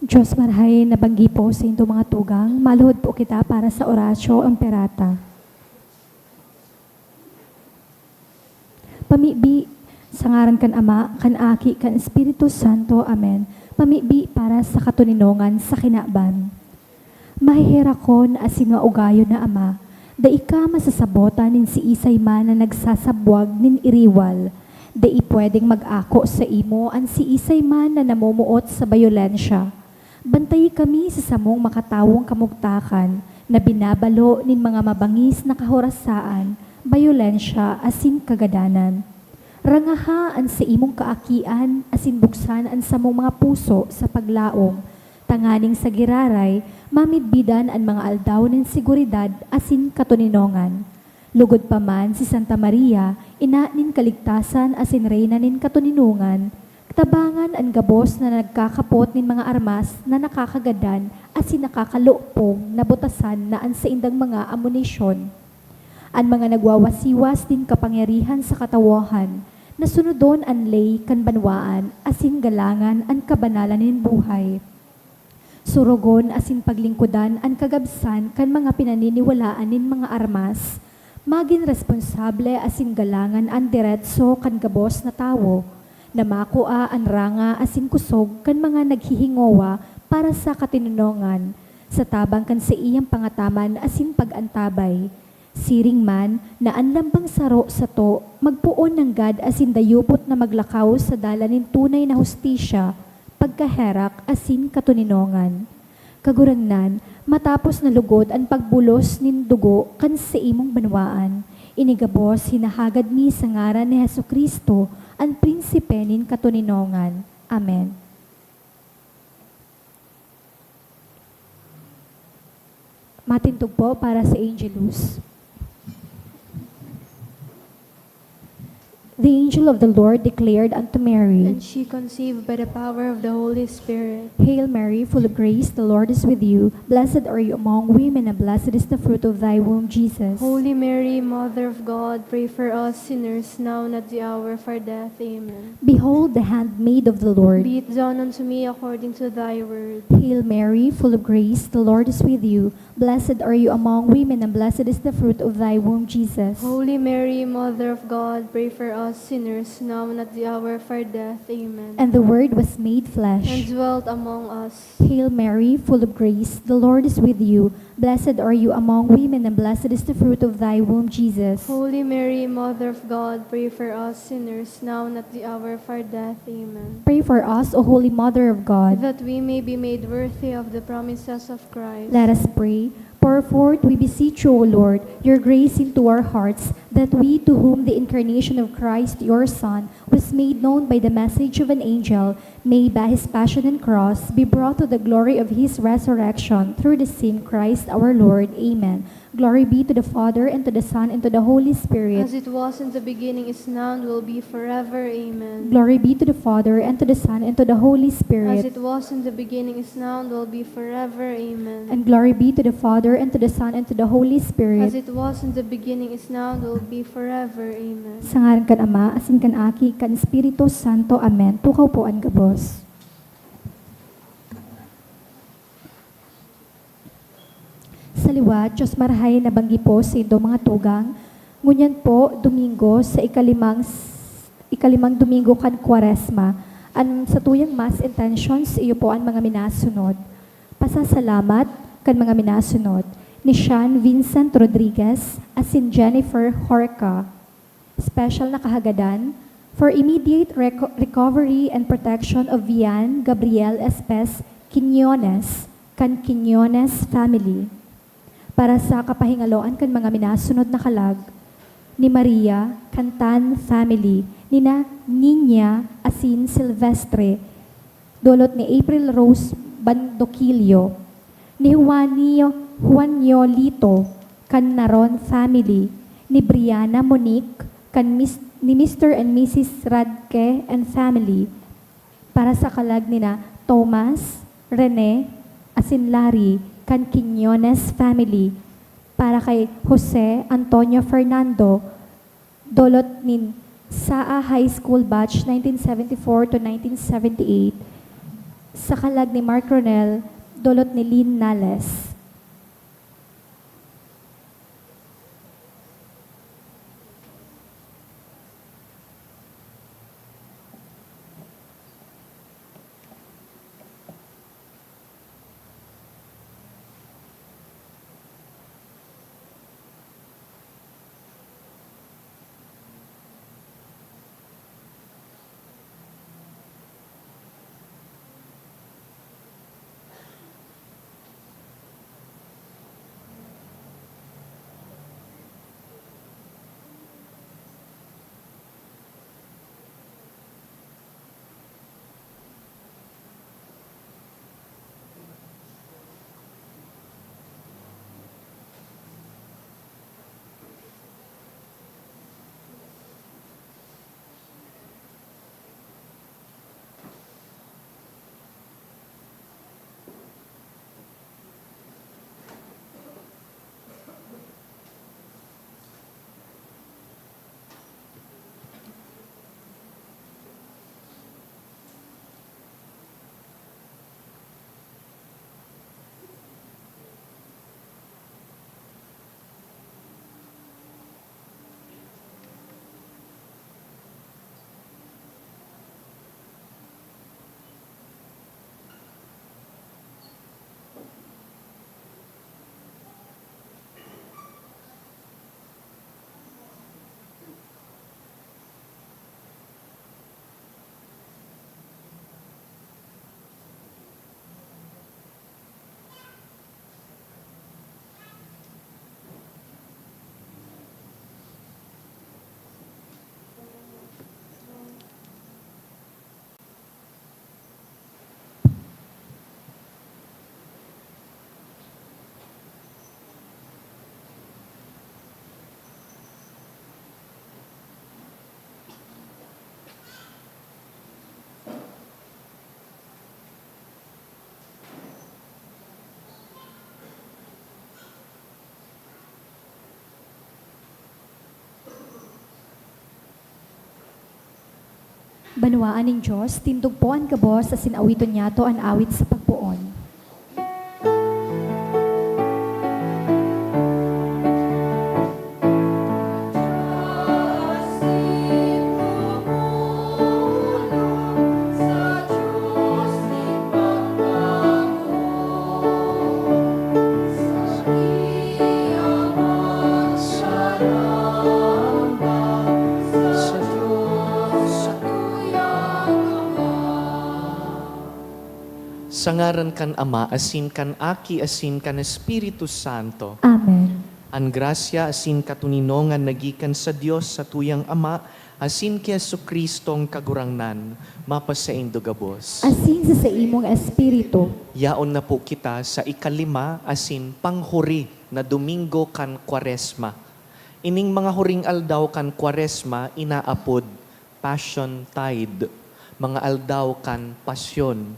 Diyos marhay nabanggi po sa into mga tugang, maluhod po kita para sa orasyo ang perata. Pamibi sa ngaran kan Ama, kan Aki, kan Espiritu Santo. Amen. Pamibi para sa katuninongan sa kinaban. Mahihira ko na asin nga ugayo na Ama, da ika masasabota nin si isay man na nagsasabwag nin iriwal, da pwedeng mag-ako sa imo an si isay man na namumuot sa bayolensya. Bantayi kami sa samong makatawong kamugtakan na binabalo nin mga mabangis na kahorasaan, bayolensya asin kagadanan. Rangahaan sa imong kaakian asin buksan an samong mga puso sa paglaong, tanganing sa giraray, mamidbidan ang mga aldaw nin seguridad asin katuninongan. Lugod pa man si Santa Maria, ina nin kaligtasan asin reyna nin katuninongan, tabangan ang gabos na nagkakapot nin mga armas na nakakagadan asin nakakalupong na butasan na an sa indang mga amunisyon. Ang mga nagwawasiwas din kapangyarihan sa katawahan, na sunodon ang lay kan banwaan asin galangan ang kabanalan nin buhay. Surugon asin paglingkudan ang kagabsan kan mga pinaniniwalaan nin mga armas, maging responsable asin galangan ang diretso kan gabos na tawo, na makua ang ranga asin kusog kan mga naghihingowa para sa katinunongan, sa tabang kan sa iyang pangataman asin pagantabay, Siring man, na anlambang saro sa to, magpuon ng God asin dayupot na maglakaw sa dalanin tunay na hustisya, pagkaherak asin katuninongan. Kagurangnan, matapos na lugod ang pagbulos nin dugo kan sa imong banwaan, inigabos hinahagad mi sa ngaran ni Hesu Kristo, ang prinsipe nin katuninongan. Amen. Matintog po para sa Angelus. The angel of the Lord declared unto Mary, And she conceived by the power of the Holy Spirit. Hail Mary, full of grace, the Lord is with you. Blessed are you among women, and blessed is the fruit of thy womb, Jesus. Holy Mary, Mother of God, pray for us sinners now and at the hour of our death. Amen. Behold the handmaid of the Lord. Be it done unto me according to thy word. Hail Mary, full of grace, the Lord is with you. Blessed are you among women, and blessed is the fruit of thy womb, Jesus. Holy Mary, Mother of God, pray for us sinners now and at the hour of our death. Amen. And the Word was made And flesh. dwelt among us. Hail Mary, full of grace, the Lord is with you. Blessed are you among women, and blessed is the fruit of thy womb, Jesus. Holy Mary, Mother of God, pray for us sinners now and at the hour of our death. Amen. Pray for us, O Holy Mother of God. That we may be made worthy of the promises of Christ. Let us pray. Pour forth, we beseech you, O Lord, your grace into our hearts, that we, to whom the incarnation of Christ, your Son, was made known by the message of an angel, may, by his passion and cross, be brought to the glory of his resurrection, through the same Christ our Lord. Amen. Glory be to the Father, and to the Son, and to the Holy Spirit. As it was in the beginning, is now, and will be forever. Amen. Glory be to the Father, and to the Son, and to the Holy As Spirit. it was in the beginning, is now, and will be forever. Amen. And glory be to the Father, and to the Son, and to the Holy As Spirit. it was in the beginning, is now, and will be forever. Amen. Sa ngaran kan Ama, asin kan Aki, kan Espiritu Santo. Amen. Tukaw po ang gabos. Sa liwat, Diyos marahay na banggi po sa indo mga tugang. Ngunyan po, Domingo, sa ikalimang Domingo kan Kwaresma, an sa tuyang mass intentions, iyo po ang mga minasunod. Pasasalamat kan mga minasunod ni Sean Vincent Rodriguez asin Jennifer Horca. Special na kahagadan for immediate recovery and protection of Vian Gabriel Espes Quiñones kan Quiñones family. Para sa kapahingaloan kan mga minasunod na kalag ni Maria Cantan family, nina Niña asin Silvestre, dolot ni April Rose Bandoquillo, ni Juanio Lito kan Naron family, ni Brianna Monique kan ni Mr. and Mrs. Radke and family. Para sa kalag nina Thomas, Rene, asin Larry kan Quiñones family. Para kay Jose Antonio Fernando, dolot nin Saa High School Batch 1974 to 1978. Sa kalag ni Mark Ronel, dolot ni Lynn Nales. Banwaan ning Diyos, tindugpoan kabos sa sinawiton niya to an awit sa pagpuon. Sangaran kan Ama, asin kan Aki, asin kan Espiritu Santo. Amen. Ang grasya asin katuninongan nagikan sa Dios sa tuyang Ama, asin kay Jesucristong kagurangnan, mapasaindo gabos. Asin sa imong espiritu, Yaon na po kita sa ikalima asin panghuri na Domingo kan Kwaresma. Ining mga huring aldaw kan Kwaresma inaapod Passion Tide, mga aldaw kan pasyon.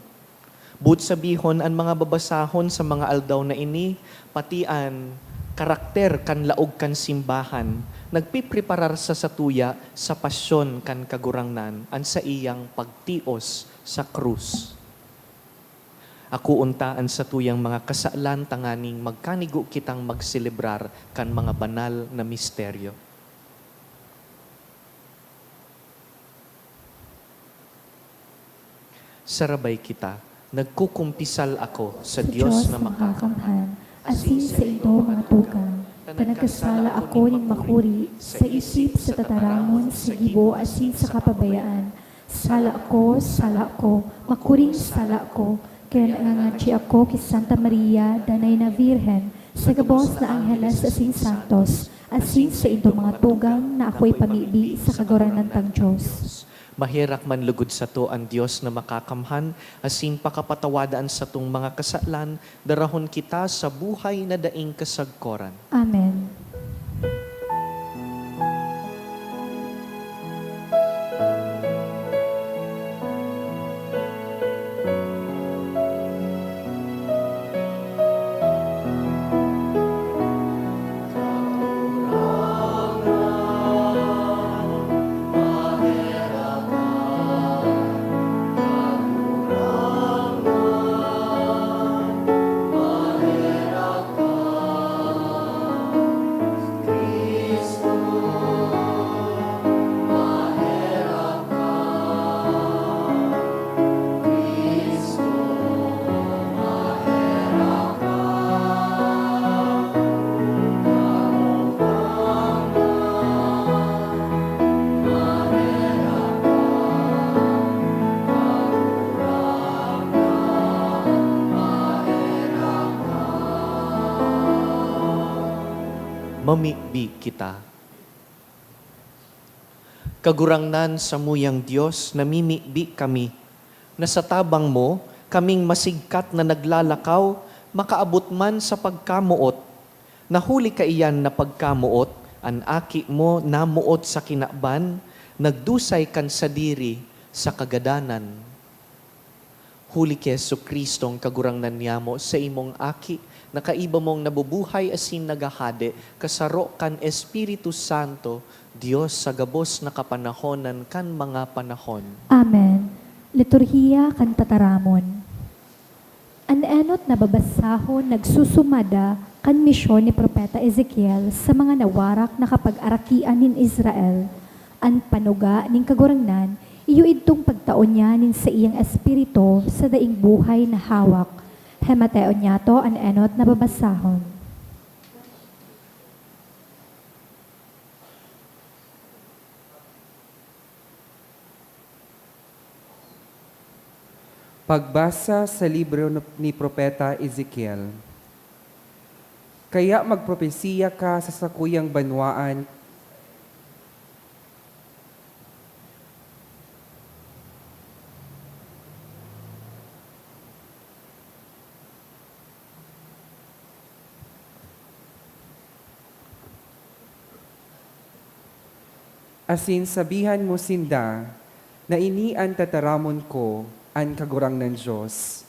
But sabihon ang mga babasahon sa mga aldaw na ini, pati an karakter kan laog kan simbahan, nagpipreparar sa satuya sa pasyon kan kagurangnan, an sa iyang pagtios sa krus. Ako untaan sa tuyang mga kasalan tanganing magkanigo kitang magselebrar kan mga banal na misteryo. Sarabay kita, nagkukumpisal ako sa Diyos na makakamhan, asin sa ito mga tugang. Panagkasala ako ning makuri, sa isip, sa tataramon, sa gibo, asin sa kapabayaan. Sala ko, makuring sala ko, kaya nangangadji ako kay Santa Maria, danay na Virhen, sa gabos na Angeles asin Santos, asin sa ito mga tugang na ako'y pamibi sa kaguranan tang Diyos. Mahirak man lugod sa to ang Diyos na makakamhan, asin pakapatawadaan sa tong mga kasalan, darahon kita sa buhay na daing kasagkoran. Amen. Mamikbi kita. Kagurangnan sa muyang Diyos, namimikbi kami, na sa tabang mo, kaming masigkat na naglalakaw, makaabot man sa pagkamuot. Nahuli ka iyan na pagkamuot, an aki mo namuot sa kinakban, nagdusay kan sa diri sa kagadanan. Huli kay Jesucristong kagurangnan niyamo sa imong aki, nakaiba mong nabubuhay asin nagahade, kasaro kan Espiritu Santo, Diyos sa gabos na kapanahonan kan mga panahon. Amen. Liturhiya kan tataramon. An-enot na babasahon nagsusumada kan misyon ni Propeta Ezekiel sa mga nawarak na kapag-arakian nin Israel. An panuga ning kagurangnan, iyo itong pagtaon niya nin sa iyang espiritu sa daing buhay na hawak. Hemateon niya to an enot na babasahon. Pagbasa sa libro ni Propeta Ezekiel. Kaya magpropesiya ka sa sakuyang banwaan asin sabihan mo sinda na ini ang tataramon ko ang kagurang ng Diyos.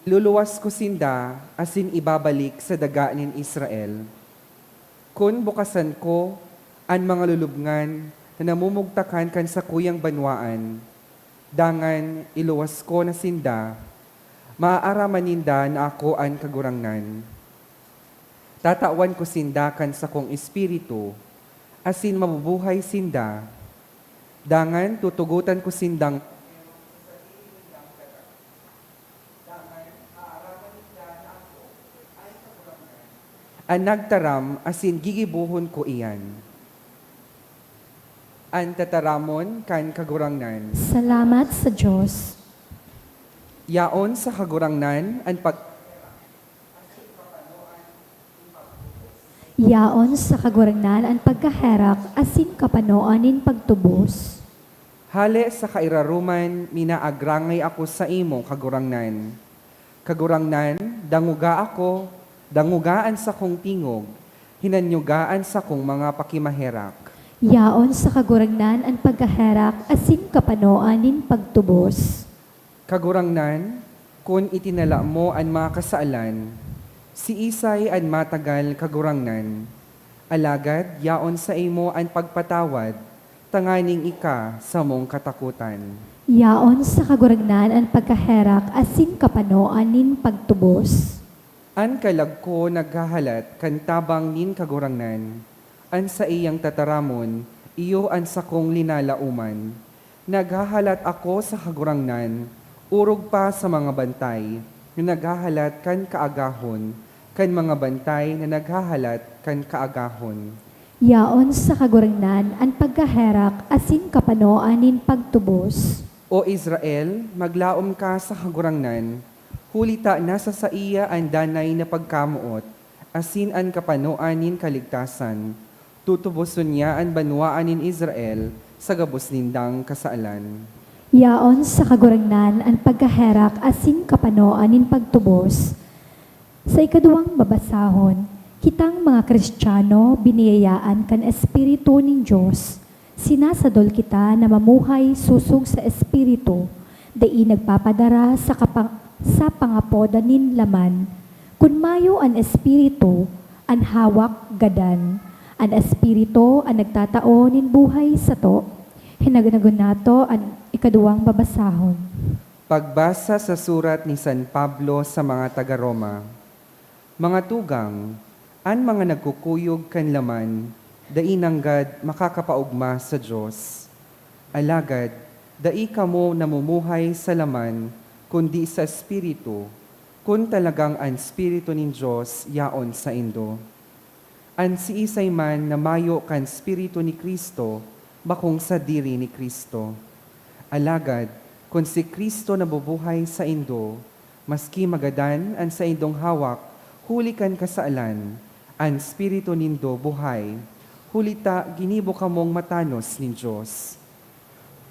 Luluwas ko sinda asin ibabalik sa daga nin Israel. Kung bukasan ko an mga lulubngan na namumugtakan kan sa kuyang banwaan, dangan iluwas ko na sinda, maaaraman ninda na ako an kagurangnan. Tatawan ko sinda kan sa kong espiritu, asin mabubuhay sinda, dangan tutugutan ko sindang an nagtaram asin gigibuhon ko iyan. An tataramon kan kagurangnan. Salamat sa Diyos. Yaon sa kagurangnan an Yaon sa kagurangnan ang pagkaherak asin kapanoanin pagtubos. hale sa kairaruman minaagrangay ako sa imo kagurangnan. Kagurangnan, dangugaan sa kong tingog, hinanyugaan sa kong mga pakimaherak. Yaon sa kagurangnan ang pagkaherak asin kapanoanin pagtubos. Kagurangnan, kung itinala mo an mga kasaalan, si Isay an matagal kagurangnan. Alagad, yaon sa imo an pagpatawad, tanganing ika sa mong katakutan. Yaon sa kagurangnan ang pagkaherak asin kapanoanin pagtubos. An kalag ko naghahalat kan tabang nin kagurangnan, an sa iyang tataramon, iyo an sa kong linalauman. Naghahalat ako sa kagurangnan, urog pa sa mga bantay, na naghahalat kan kaagahon, kan mga bantay na naghahalat kan kaagahon. Yaon sa kagurangnan ang pagkaherak asin kapanoanin pagtubos. O Israel, maglaom ka sa kagurangnan, hulita nasa sa iya ang danay na pagkamuot, asin an kapanoanin kaligtasan, tutubuson niya ang banwaan nin Israel sa gabos nindang kasaalan. Yaon sa kagurangnan ang pagkaherak asin kapanoanin pagtubos. Sa ikaduwang babasahon, kitang mga Kristiyano biniyayaan kan Espiritu ning Diyos. Sinasadol kita na mamuhay susog sa Espiritu, dai nagpapadara sa pangapoda nin laman. Kun mayo an Espiritu, an hawak gadan. An Espiritu ang nagtatao nin buhay sa to. Hinaganagon nato ang ikaduwang babasahon. Pagbasa sa surat ni San Pablo sa mga taga-Roma. Mga tugang, an mga nagkukuyog kan laman, dainanggad makakapaugma sa Diyos. Alagad, dai kamo namumuhay sa laman, kundi sa Espiritu, kung talagang ang Espiritu nin Diyos yaon sa indo. An si Isay man na mayo kan Espiritu ni Kristo, bakong sa diri ni Kristo. Alagad, kung si Kristo nabubuhay sa indo, maski magadan ang sa indong hawak, huli kan kasaalan, ang Espiritu nindo buhay, hulita ginibo kamong matanos nin Diyos.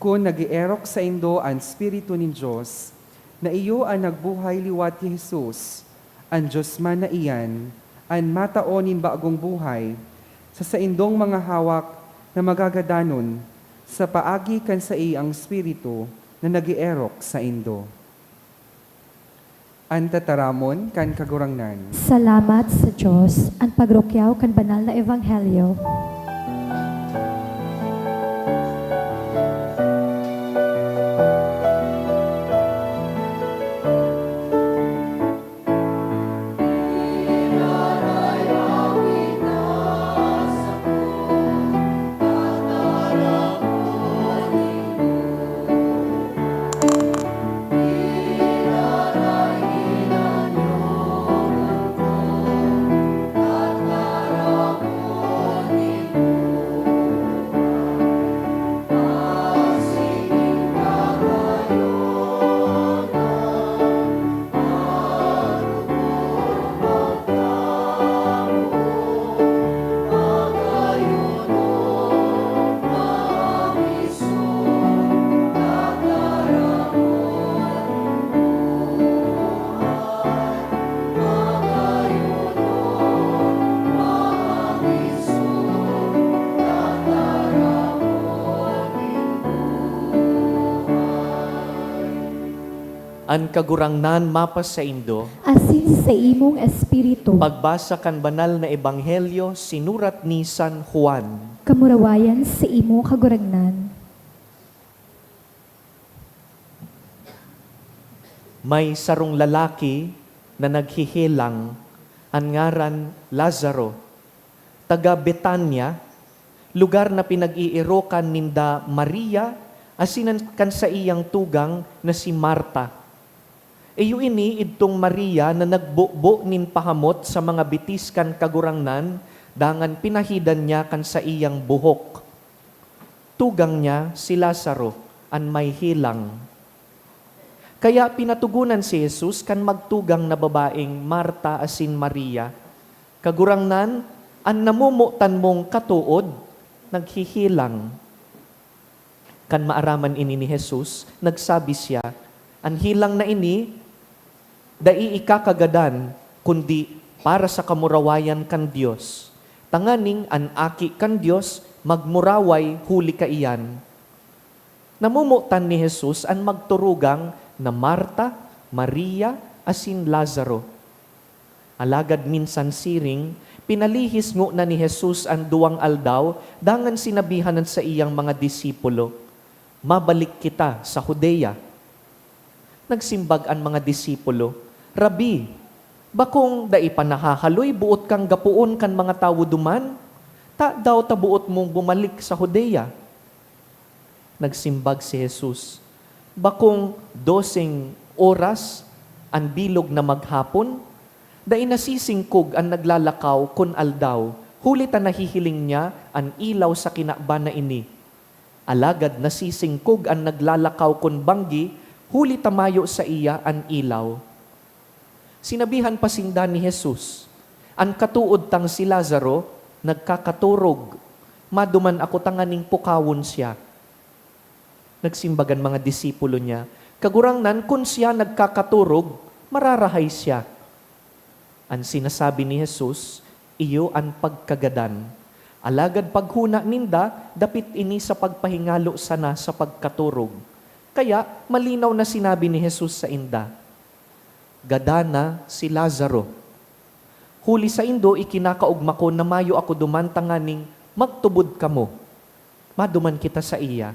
Kung nag-ierok sa indo ang Espiritu nin Diyos, na iyo ang nagbuhay liwat ni Jesus, ang Diyos man na iyan, ang mataonin bagong buhay, sa indong mga hawak na magagadanon, sa paagi kan sa iyang Espiritu na nag-ierok sa indo. Ang tataramon kan kagurangnan. Salamat sa Diyos, ang pagrukyaw kan banal na ebanghelyo. An kagurangnan mapas sa indo, Asin sa imong espiritu, pagbasa kan banal na ebanghelyo sinurat ni San Juan. kamurawayan sa imo kaguragnan. May sarong lalaki na naghihilang, ang ngaran Lazaro, taga Betania, lugar na pinag-iirokan ninda Maria, asinan kan sa iyang tugang na si Marta. Iyo ini idtong Maria na nagbubo nin pahamot sa mga bitis kan kagurangnan, dangan pinahidan niya kan sa iyang buhok. Tugang niya si Lazaro, an may hilang. Kaya pinatugunan si Jesus kan magtugang na babaeng Marta asin Maria. Kagurangnan, an namumutan mong katuod, naghihilang. Kan maaraman ini ni Jesus, nagsabi siya, ang hilang na ini, dai ikakagadan, kundi para sa kamurawayan kan Dios. Tanganing an aki kan Dios, magmuraway huli ka iyan. Namumutan ni Jesus ang magturugang na Marta, Maria, asin Lazaro. Alagad minsan siring, pinalihis ngo na ni Jesus ang duwang aldaw, dangan sinabihanan sa iyang mga disipulo, mabalik kita sa Judea. Nagsimbag ang mga disipulo, Rabi, bakong dai pa nakahaloy buot kang gapuon kan mga tawo duman? Ta daw tabuot mong bumalik sa Judea. Nagsimbag si Jesus, bakong 12 oras ang bilog na maghapon, dai nasisingkog ang naglalakaw kun aldaw, huli ta nahihiling niya ang ilaw sa kinakban na ini. Alagad nasisingkog ang naglalakaw kun banggi, huli tamayo sa iya ang ilaw. Sinabihan pa sinda ni Jesus, ang katuod tang si Lazaro, nagkakaturog, maduman ako tanganing pukawon siya. Nagsimbagan mga disipulo niya, kagurangnan kung siya nagkakaturog, mararahay siya. Ang sinasabi ni Jesus, iyo ang pagkagadan. Alagad paghuna ninda, dapit ini sa pagpahingalo sana sa pagkaturog. Kaya malinaw na sinabi ni Jesus sa inda, gadana si Lazaro. Huli sa indo, ikinakaugma ko na mayo ako duman tanganing magtubod kamo. Maduman kita sa iya.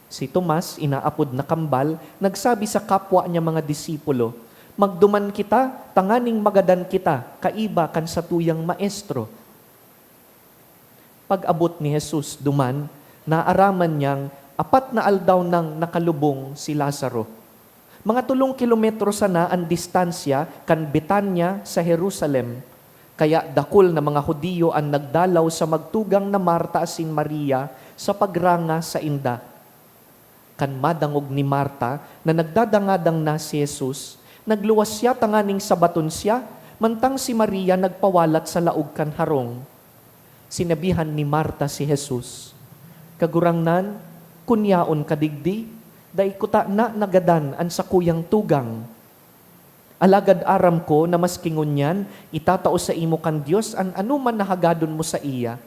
Si Tomas, inaapod na kambal, nagsabi sa kapwa niya mga disipulo, magduman kita, tanganing magadan kita, kaiba kan sa tuyang maestro. Pag-abot ni Jesus duman, naaraman niyang 4 na aldaw nang nakalubong si Lazaro. Mga 3 kilometro sana ang distansya kan Betania sa Jerusalem. Kaya dakol na mga Hudiyo ang nagdalaw sa magtugang na Marta asin Maria sa pagranga sa inda. Kan madangog ni Marta na nagdadangadang na si Jesus, nagluwas siya tanganing sabaton siya, mantang si Maria nagpawalat sa laog kan harong. Sinabihan ni Marta si Jesus, kagurangnan, kunyaon kadigdi, dai kuta na nagadan an sa kuyang tugang. Alagad aram ko na mas kingunyan, itatao sa imo kan Dios an anuman nahagadon mo sa iya.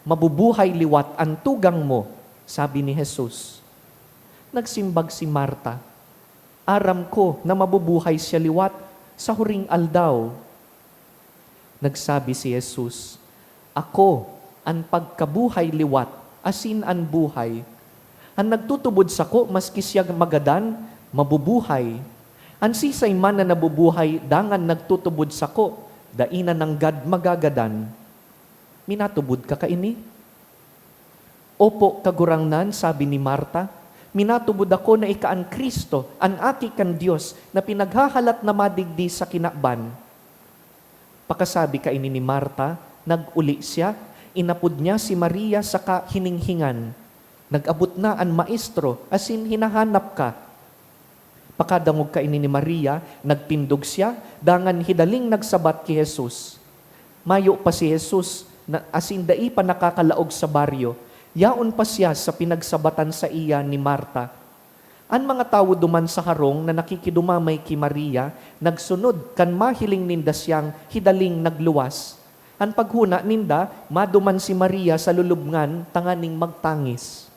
Mabubuhay liwat ang tugang mo, sabi ni Jesus. Nagsimbag si Marta, aram ko na mabubuhay siya liwat sa huring aldaw. Nagsabi si Jesus, ako ang pagkabuhay liwat, asin ang buhay. Ang nagtutubod sako, maski siya magadan, mabubuhay. Ang sisay man na nabubuhay, dangan nagtutubod sako, dainan ng gad magagadan. Minatubod ka kaini? Opo, kagurangnan, sabi ni Marta, minatubod ako na ika ang Kristo, ang aki kan Diyos, na pinaghahalat na madigdi sa kinakban. Pakasabi kaini ni Marta, nag-uli siya, inapod niya si Maria sa kahininghingan. Nag-abot na ang maestro, asin hinahanap ka. Pakadangog kaini ni Maria, nagtindog siya, dangan hidaling nagsabat ki Jesus. Mayo pa si Jesus, na asin dai pa nakakalaog sa baryo, yaon pa siya sa pinagsabatan sa iya ni Marta. Ang mga tawo duman sa harong na nakikidumamay ki Maria, nagsunod kan mahiling ninda siyang hidaling nagluwas. Ang paghuna ninda, maduman si Maria sa lulubngan, tanganing magtangis.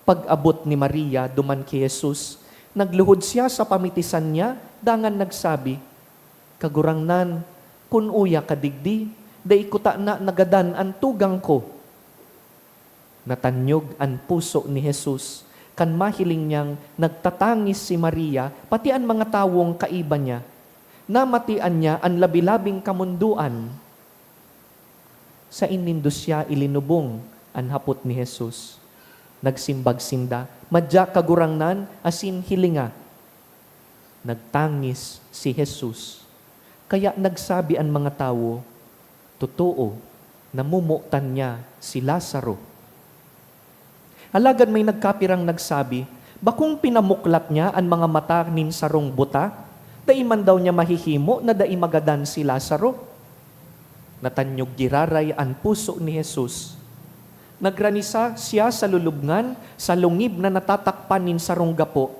Pag-abot ni Maria, duman ki Jesus, nagluhod siya sa pamitisan niya, dangan nagsabi, kagurangnan, kun uya kadigdi, Day kuta na nagadan ang tugang ko. Natanyog ang puso ni Jesus, kan mahiling niyang nagtatangis si Maria, pati ang mga tawong kaiba niya. Namatian niya ang labilabing kamunduan. Sa inindo siya ilinubong ang hapot ni Jesus. Nagsimbag sinda, madya kagurangnan, asin hilinga. Nagtangis si Jesus. Kaya nagsabi ang mga tao, totoo, namumutan niya si Lazaro. Alagad may nagkapirang nagsabi, bakung pinamuklat niya ang mga mata nin sarong buta, dai man daw niya mahihimo na dai magadan si Lazaro. Natanyog giraray ang puso ni Jesus. Nagranisa siya sa lulubngan, sa lungib na natatakpan nin sarong gapo.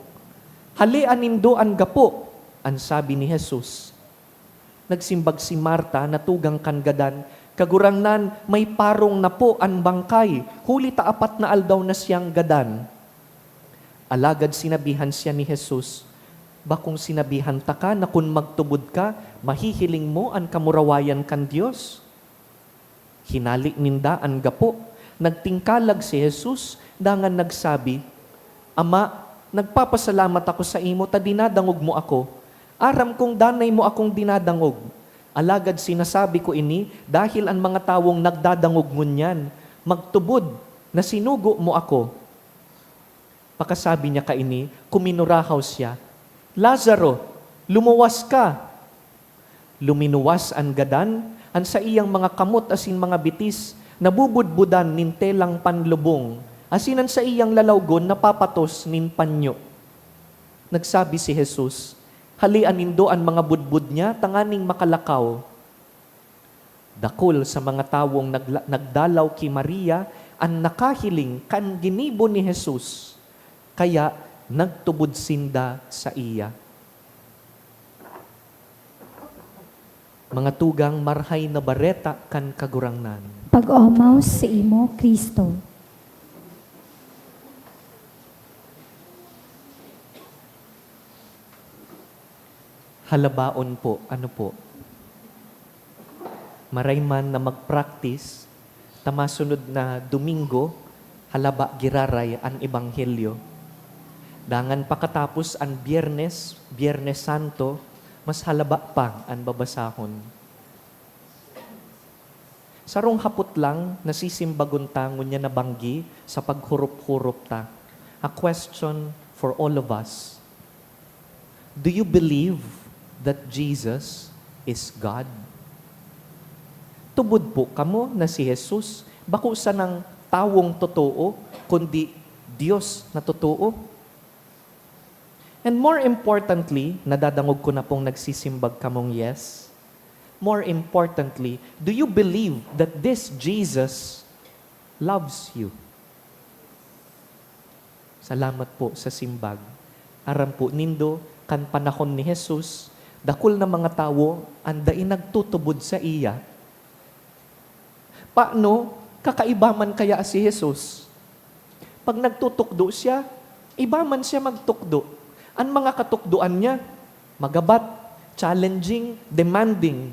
Halian nindo ang gapo, ang sabi ni Jesus. Nagsimbag si Marta na tugang kangadan, kagurangnan may parong na po ang bangkay, huli taapat na aldaw na siyang gadan. Alagad sinabihan siya ni Jesus, bakong sinabihan ta ka na kung magtubod ka, mahihiling mo ang kamurawayan kan Diyos? Hinali ninda ang gapo, nagtingkalag si Jesus, dangan nagsabi, Ama, nagpapasalamat ako sa imo, ta dinadangog mo ako. Aram kong danay mo akong dinadangog. Alagad sinasabi ko ini, dahil ang mga tawong nagdadangog ngunyan, magtubod na sinugo mo ako. Pakasabi niya kaini, kuminurahaw siya, Lazaro, lumuwas ka. Luminuwas ang gadan, ang sa iyang mga kamot asin mga bitis, nabubudbudan nin telang panlubong, asin ang sa iyang lalawgon napapatos nin panyo. Nagsabi si Jesus, halian nindo ang mga budbud niya, tanganing makalakaw. Dakol sa mga tawong nagdalaw ki Maria, ang nakahiling kan ginibo ni Jesus, kaya nagtubod sinda sa iya. Mga tugang marhay na bareta kan kagurangnan. Pag-omaw sa imo, Kristo. Halabaon po, ano po? Marayman na mag-practice, tamasunod na Domingo, halaba giraray ang Ebanghelyo. Dangan pakatapos ang Biyernes Santo, mas halaba pa ang babasahon. Sarong hapot lang, nasisimbagon ta, ngunya nabanggi sa paghurup-hurup ta. A question for all of us. Do you believe that Jesus is God? Tubod po kamo na si Jesus, bako sa ng tawong totoo, kundi Diyos na totoo. And more importantly, nadadangog ko na pong nagsisimbag kamong yes. More importantly, do you believe that this Jesus loves you? Salamat po sa simbag. Aram po nindo, kan panahon ni Jesus, dakol na mga tao, anday nagtutubod sa iya. Paano, kakaiba man kaya si Jesus? Pag nagtutukdo siya, iba man siya magtukdo. Ang mga katukduan niya, magabat, challenging, demanding.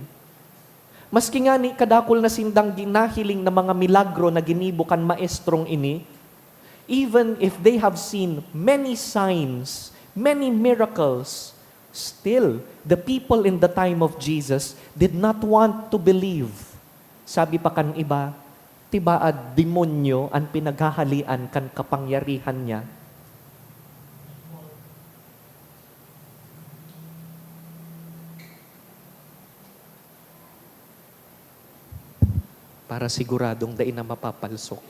Maski nga ni kadakol na sindang ginahiling na mga milagro na ginibo kan maestrong ini, even if they have seen many signs, many miracles, still, the people in the time of Jesus did not want to believe. Sabi pa kan iba, tibaad demonyo ang pinaghahalian kan kapangyarihan niya. Para siguradong dain na mapapalsok.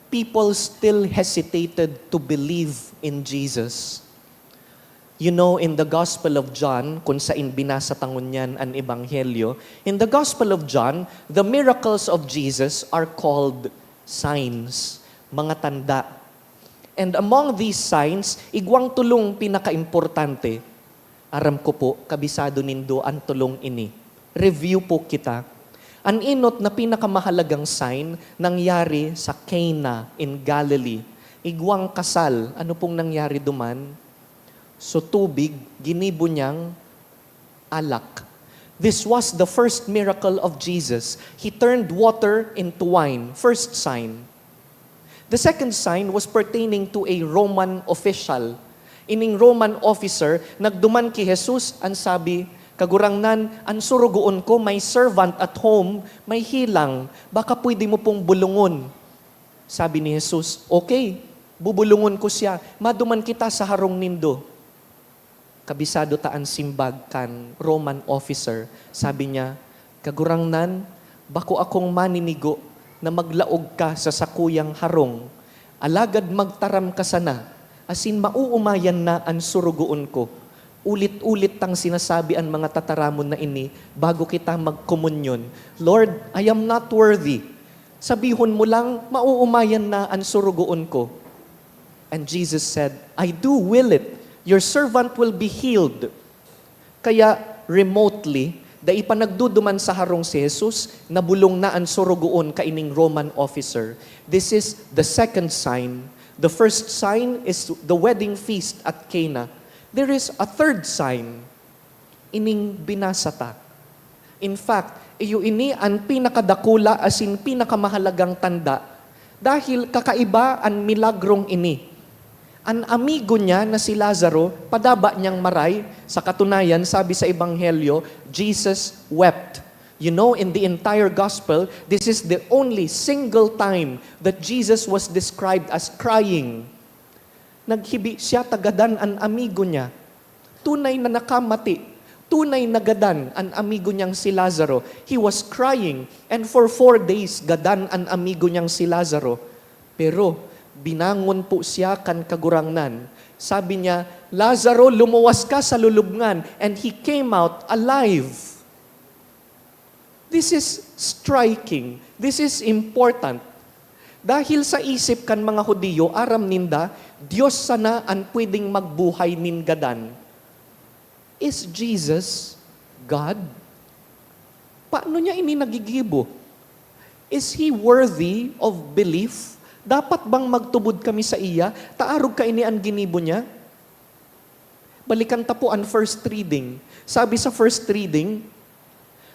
People still hesitated to believe in Jesus. You know, in the Gospel of John, kung saan binasa tangon yan ang Ebanghelyo, in the Gospel of John, the miracles of Jesus are called signs, mga tanda. And among these signs, igwang tulong pinaka-importante. Aram ko po, kabisado nindo ang tulong ini. Review po kita. Ang inot na pinakamahalagang sign nangyari sa Cana in Galilee. Igwang kasal. Ano pong nangyari duman? So tubig, ginibo niyang alak. This was the first miracle of Jesus. He turned water into wine. First sign. The second sign was pertaining to a Roman official. Ining Roman officer, nagduman kay Jesus, ang sabi, kagurangnan, ang surugoon ko, may servant at home, may hilang, baka pwede mo pong bulungon. Sabi ni Jesus, okay, bubulungon ko siya, maduman kita sa harong nindo. Kabisado taan simbag kan Roman officer. Sabi niya, kagurangnan, bako akong maninigo na maglaog ka sa sakuyang harong. Alagad magtaram ka sana, asin mauumayan na ang surugoon ko. Ulit-ulit tang sinasabi ang mga tataramon na ini bago kita magkomunyon. Lord, I am not worthy. Sabihon mo lang, mauumayan na ang surugoon ko. And Jesus said, I do will it. Your servant will be healed. Kaya remotely, dai pa nagduduman sa harong si Jesus, nabulong na ang surugoon kaining Roman officer. This is the second sign. The first sign is the wedding feast at Cana. There is a third sign, ining binasata. In fact, iyo ini ang pinakadakula asin pinakamahalagang tanda dahil kakaiba ang milagrong ini. Ang amigo niya na si Lazaro, padaba niyang maray. Sa katunayan, sabi sa Ebanghelyo, Jesus wept. You know, in the entire gospel, this is the only single time that Jesus was described as crying. Naghibi siya tagadan ang amigo niya. Tunay na nakamati. Tunay na gadan ang amigo niyang si Lazaro. He was crying, and for 4 days, gadan ang amigo niyang si Lazaro. Pero, binangon po siya kan kagurangnan. Sabi niya, Lazaro, lumuwas ka sa lulubngan. And he came out alive. This is striking. This is important. Dahil sa isip kan mga Hudiyo, aram ninda, Diyos sana ang pwedeng magbuhay ningadan. Is Jesus God? Paano niya ini nagigibo? Is He worthy of belief? Dapat bang magtubod kami sa iya? Taarog ka ini ang ginibo niya? Balikan ta po ang first reading. Sabi sa first reading,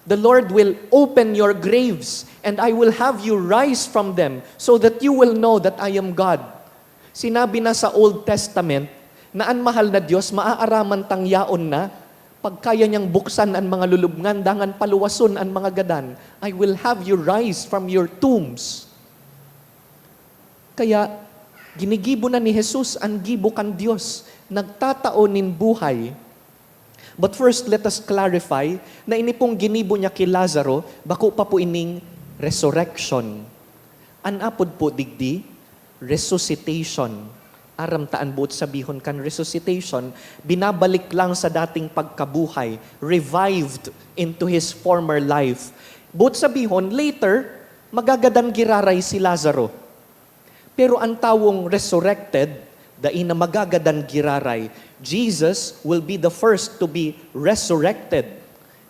the Lord will open your graves and I will have you rise from them so that you will know that I am God. Sinabi na sa Old Testament na ang mahal na Diyos maaaraman tang yaon na pagkaya niyang buksan ang mga lulubngan dangan paluwason ang mga gadan. I will have you rise from your tombs. Kaya, ginigibo na ni Jesus ang gibo kan Diyos. Nagtatao nin buhay. But first, let us clarify na ini pong ginibo niya kay Lazaro, bako pa po ining resurrection. Anapod po digdi, resuscitation. Aram taan buot sabihon kan resuscitation, binabalik lang sa dating pagkabuhay, revived into his former life. Buot sabihon, later, magagadan giraray si Lazaro. Pero ang tawong resurrected, dai na magagadan giraray, Jesus will be the first to be resurrected.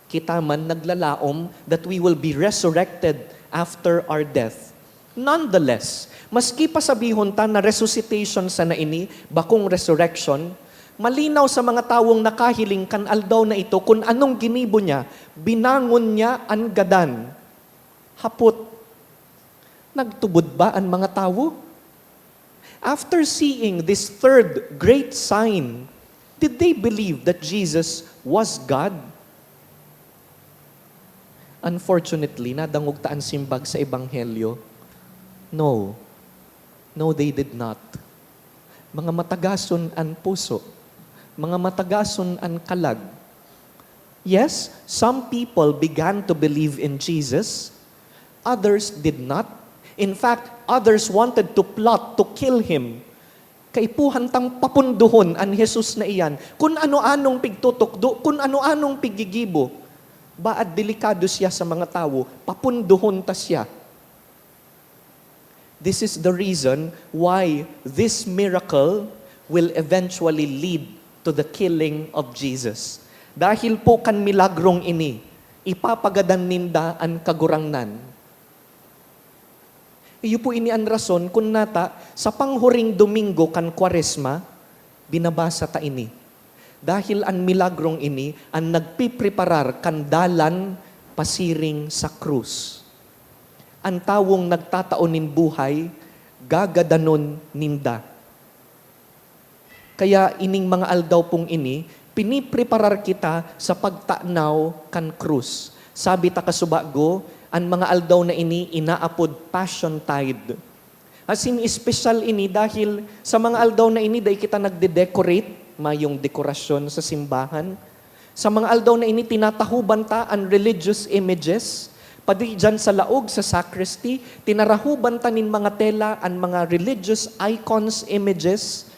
Kita man naglalaom that we will be resurrected after our death. Nonetheless, maski pa sabihon ta na resuscitation sa naini, bakong resurrection, malinaw sa mga tawong nakahiling kan aldaw na ito kung anong ginibo niya, binangon niya ang gadan. Hapot, nagtubod ba ang mga tawo? After seeing this third great sign, did they believe that Jesus was God? Unfortunately, nadangog taan simbag sa Ebanghelyo. No. No, they did not. Mga matagason ang puso. Mga matagason ang kalag. Yes, some people began to believe in Jesus. Others did not. In fact, others wanted to plot to kill Him. Kaipuhan tang papunduhon ang Jesus na iyan. Kung ano-anong pigtutukdo, kung ano-anong pigigibo, baad delikado siya sa mga tao, papunduhon ta siya. This is the reason why this miracle will eventually lead to the killing of Jesus. Dahil po kan milagrong ini, ipapagadan ninda ang kagurangnan. Iyo po ini ang rason kung nata sa panghuring Domingo kan Kwaresma, binabasa ta ini. Dahil ang milagrong ini, ang nagpipreparar kandalan pasiring sa krus. Ang tawong nagtataonin buhay, gagadanon ninda. Kaya ining mga aldaw pong ini, pinipreparar kita sa pagtanaw kan krus. Sabi ta kasubago, ang mga aldaw na ini inaapod Passion Tide. As in, special ini dahil sa mga aldaw na ini, dahil kita nagde-decorate, mayong dekorasyon sa simbahan. Sa mga aldaw na ini, tinatahuban ta ang religious images. Padi dyan sa laog, sa sacristy, tinarahuban ta nin mga tela ang mga religious icons, images.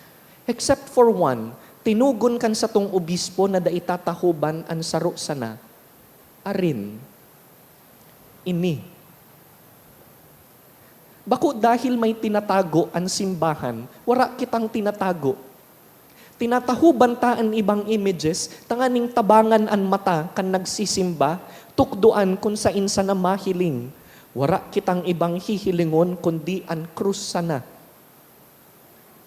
Except for one, tinugon kan sa tong obispo na daitatahuban ang saro sana. Arin. Ini. Bako dahil may tinatago ang simbahan, wala kitang tinatago. Tinatahuban ta ang ibang images, tanganing tabangan ang mata kan nagsisimba, tukduan kung sa insa na mahiling. Wara kitang ibang hihilingon kundi ang krus sana.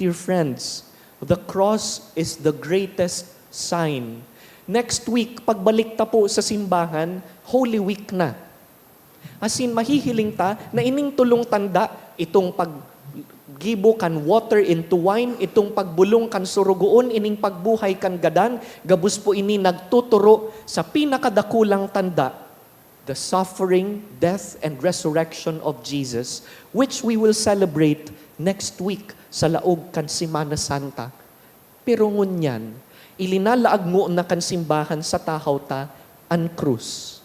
Dear friends, the cross is the greatest sign. Next week, pagbalik ta po sa simbahan, Holy Week na. As in, mahihiling ta na ining tulong tanda, itong paggibo kan water into wine, itong pagbulong kan surugoon, ining pagbuhay kan gadan, gabus po ini nagtuturo sa pinakadakulang tanda, the suffering, death, and resurrection of Jesus, which we will celebrate next week sa laog kan Semana Santa. Pero ngunyan, ilinalaag mo na kan simbahan sa tahaw ta ang krus.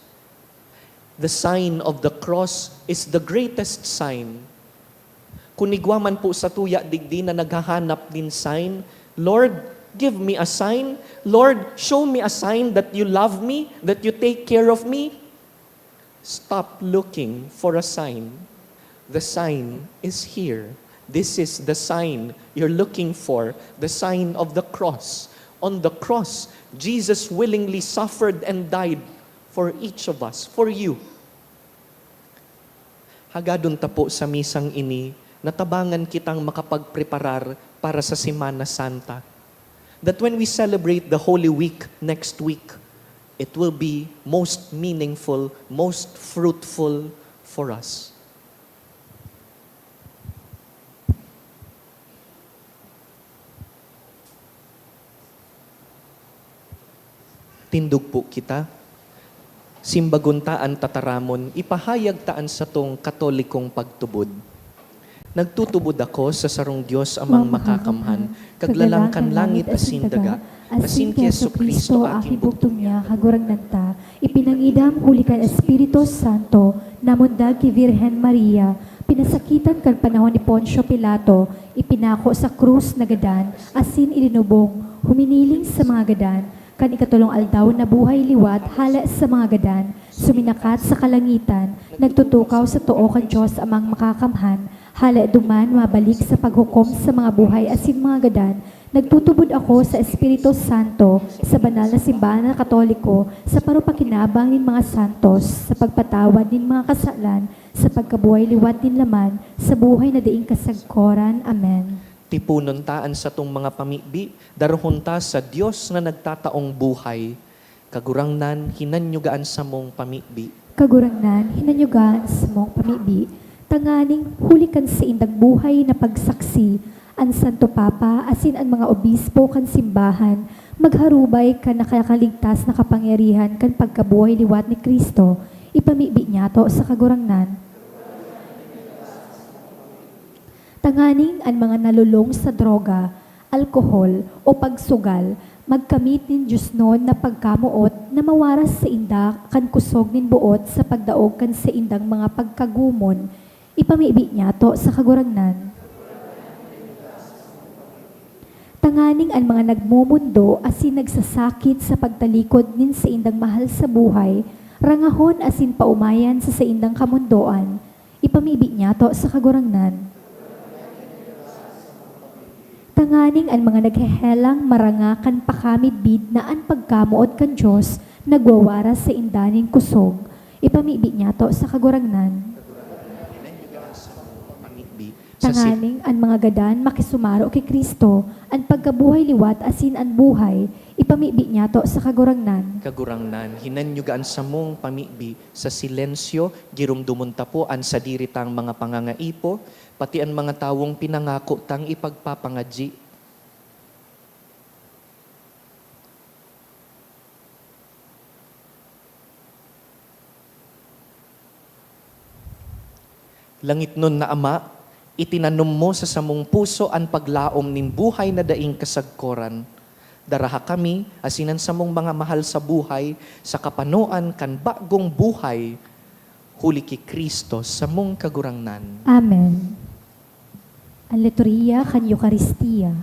The sign of the cross is the greatest sign. Kunigwaman po sa tuya digdi na naghahanap din sign, Lord, give me a sign. Lord, show me a sign that you love me, that you take care of me. Stop looking for a sign. The sign is here. This is the sign you're looking for, the sign of the cross. On the cross, Jesus willingly suffered and died for each of us, for you. Hagadon ta po sa misang ini, natabangan kitang makapagpreparar para sa Semana Santa. That when we celebrate the Holy Week next week, it will be most meaningful, most fruitful for us. Tindog po kita. Simbagon taan tataramon, ipahayag taan sa tong katolikong pagtubod. Nagtutubod ako sa sarong Diyos amang makakamhan, kaglalangkan langit asin daga, asin ki Jesu-Kristo aking bugtong niya, hagurang nanta, ipinangidam huli kan Espiritu Santo, namundag ki Virhen Maria, pinasakitan kan panahon ni Poncio Pilato, ipinako sa krus na gadan, asin ilinubong, huminiling sa mga gadan, kan ikatulong aldaw na buhay liwat hala sa mga gadan, suminakat sa kalangitan, nagtutukaw sa tuo kan Diyos amang makakamhan, hala duman mabalik sa paghukom sa mga buhay asin mga gadan, nagtutubod ako sa Espiritu Santo, sa banal na simbahan na Katoliko, sa parupakinabang nin mga santos, sa pagpatawad nin mga kasalan, sa pagkabuhay liwat nin laman, sa buhay na diing kasagkoran. Amen. Tipunon taan sa tong mga pamibi, darohon ta sa Diyos na nagtataong buhay, kagurangnan hinanyugaan sa mong pamibi. Kagurangnan, hinanyugan sa mong pamibi, tanganing hulikan sa indang buhay na pagsaksi, ang Santo Papa, asin ang mga obispo kan simbahan, magharubay kan nakakaligtas na kapangyarihan kan pagkabuhay liwat ni Kristo, ipamibi niya to sa kagurangnan. Tanganing ang mga nalulong sa droga, alkohol o pagsugal, magkamit nin Diyos noon na pagkamuot na mawaras sa inda kan kusog nin buot sa pagdaog kan sa indang mga pagkagumon, ipamibi niya to sa kagurangnan. Tanganing ang mga nagmumundo asin nagsasakit sa pagtalikod nin sa indang mahal sa buhay, rangahon asin paumayan sa indang kamundoan, ipamibi niya to sa kagurangnan. Tanganing ang mga naghehelang marangakan pakamidbid na ang pagkamuot kan Diyos, nagwawaras sa indanin kusog, ipamibi niya to sa kagurangnan. Tanganing an mga gadan makisumaro kay Kristo, an pagkabuhay liwat asin an buhay, ipamibi niya to sa kagurangnan. kagurangnan, hinanyugaan sa mong pamibi, sa silensyo, girumdumon tapo an sadiritang mga pangangaipo, pati ang mga tawong pinangako tang ipagpapangadji. Langit nun na Ama, itinanom mo sa samong puso ang paglaom ning buhay na daing kasagkoran. Daraha kami, asinan sa mong mga mahal sa buhay, sa kapanoan kan bagong buhay, huli ki Kristo sa mong kagurangnan. Amen. Ang liturhiya kan Eucharistia.